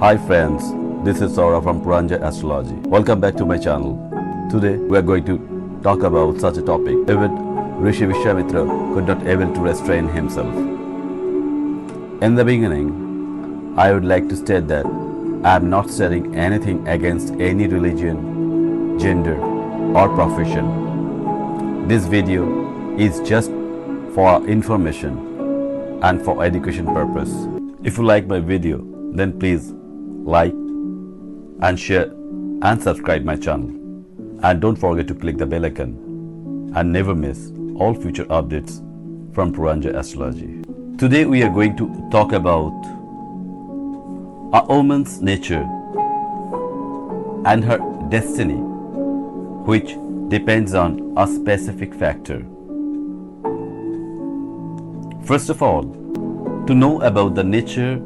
Hi friends, this is Sourav from Puranjay.Astrology. Welcome back to my channel. Today we are going to talk about such a topic. Even Rishi Vishwamitra could not able to restrain himself. In the beginning, I would like to state that I am not saying anything against any religion, gender or profession. This video is just for information and for education purpose. If you like my video, then please like and share and subscribe my channel, and don't forget to click the bell icon and never miss all future updates from Puranjay.Astrology. Today we are going to talk about a woman's nature and her destiny, which depends on a specific factor. First of all, to know about the nature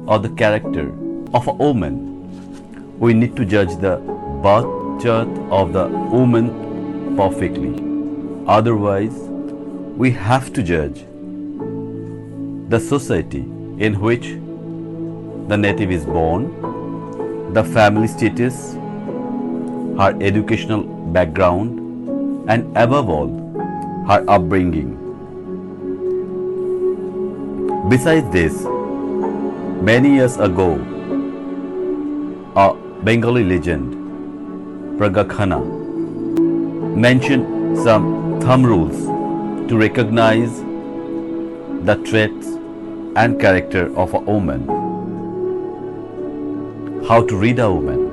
or the character of a woman, we need to judge the birth chart of the woman perfectly. Otherwise, we have to judge the society in which the native is born, the family status, her educational background, and above all, her upbringing. Besides this, many years ago, a Bengali legend, Praga mentioned some thumb rules to recognize the traits and character of a woman. How to read a woman.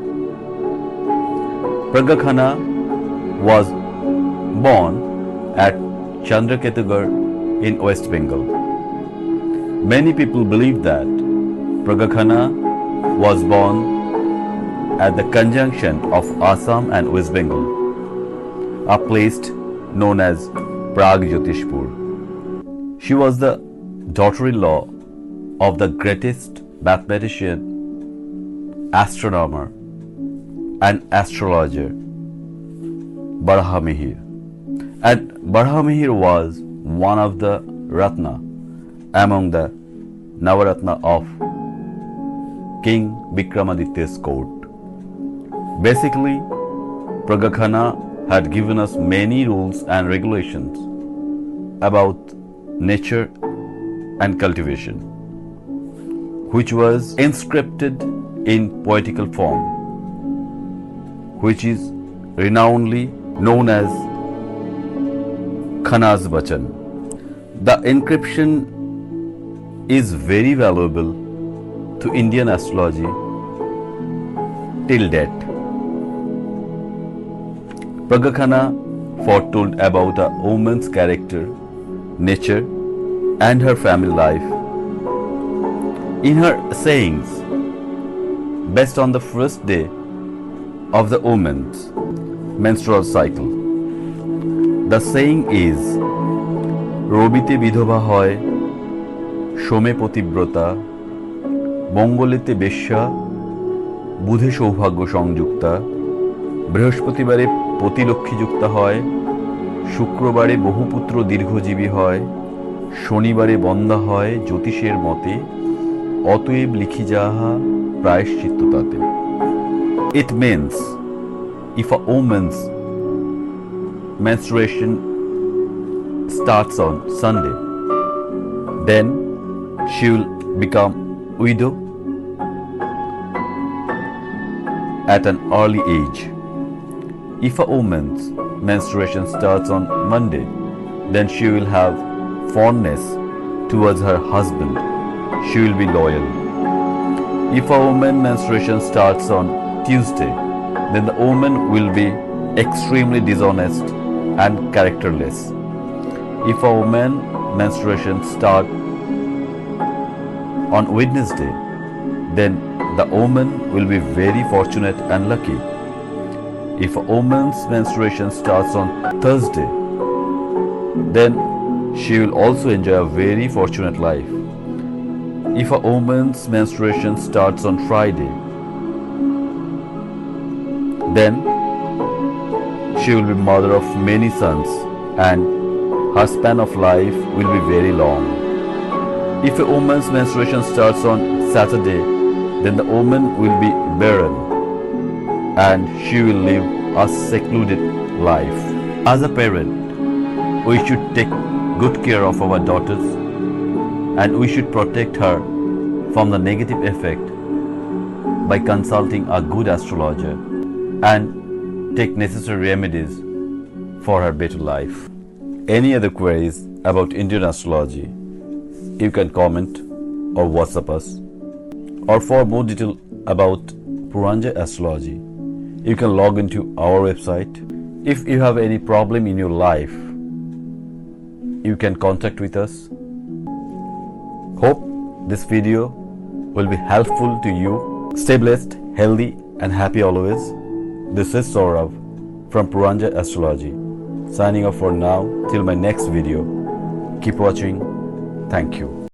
Praga was born at Chandraketugarh in West Bengal. Many people believe that Praga was born at the conjunction of Assam and West Bengal, a place known as Jyotishpur. She was the daughter-in-law of the greatest mathematician, astronomer, and astrologer, Barhamihir. And Barhamihir was one of the Ratna among the Navaratna of King Vikramaditya's court. Basically, Praga had given us many rules and regulations about nature and cultivation, which was inscripted in poetical form, which is renownedly known as Khana's Bachan. The inscription is very valuable to Indian astrology till date. Praga foretold about a woman's character, nature, and her family life. In her sayings, based on the first day of the woman's menstrual cycle, the saying is, Robite vidhova hoy, Shome patibrata, Mongolete besha, Budhe সৌভাগ্য সংযুক্তা, বৃহস্পতিবারে পতিলক্ষ্মী যুক্তা হয়, শুক্রবারে বহুপুত্র দীর্ঘজীবী হয়, শনিবারে বন্দা হয় জ্যোতিষের মতে, অতএব লিখি যাহা প্রায়শ্চিত্ত তাতে. It means if a woman's menstruation starts on Sunday, then she will become widow at an early age. If a woman's menstruation starts on Monday, then she will have fondness towards her husband. She will be loyal. If a woman's menstruation starts on Tuesday, then the woman will be extremely dishonest and characterless. If a woman's menstruation starts on Wednesday, then the woman will be very fortunate and lucky. If a woman's menstruation starts on Thursday, then she will also enjoy a very fortunate life. If a woman's menstruation starts on Friday, then she will be mother of many sons and her span of life will be very long. If a woman's menstruation starts on Saturday, then the woman will be barren and she will live a secluded life. As a parent, we should take good care of our daughters and we should protect her from the negative effect by consulting a good astrologer and take necessary remedies for her better life. Any other queries about Indian astrology, you can comment or WhatsApp us. Or for more detail about Puranjay Astrology, you can log into our website. If you have any problem in your life, you can contact with us. Hope this video will be helpful to you. Stay blessed, healthy and happy always. This is Sourav from Puranjay Astrology. Signing off for now till my next video. Keep watching. Thank you.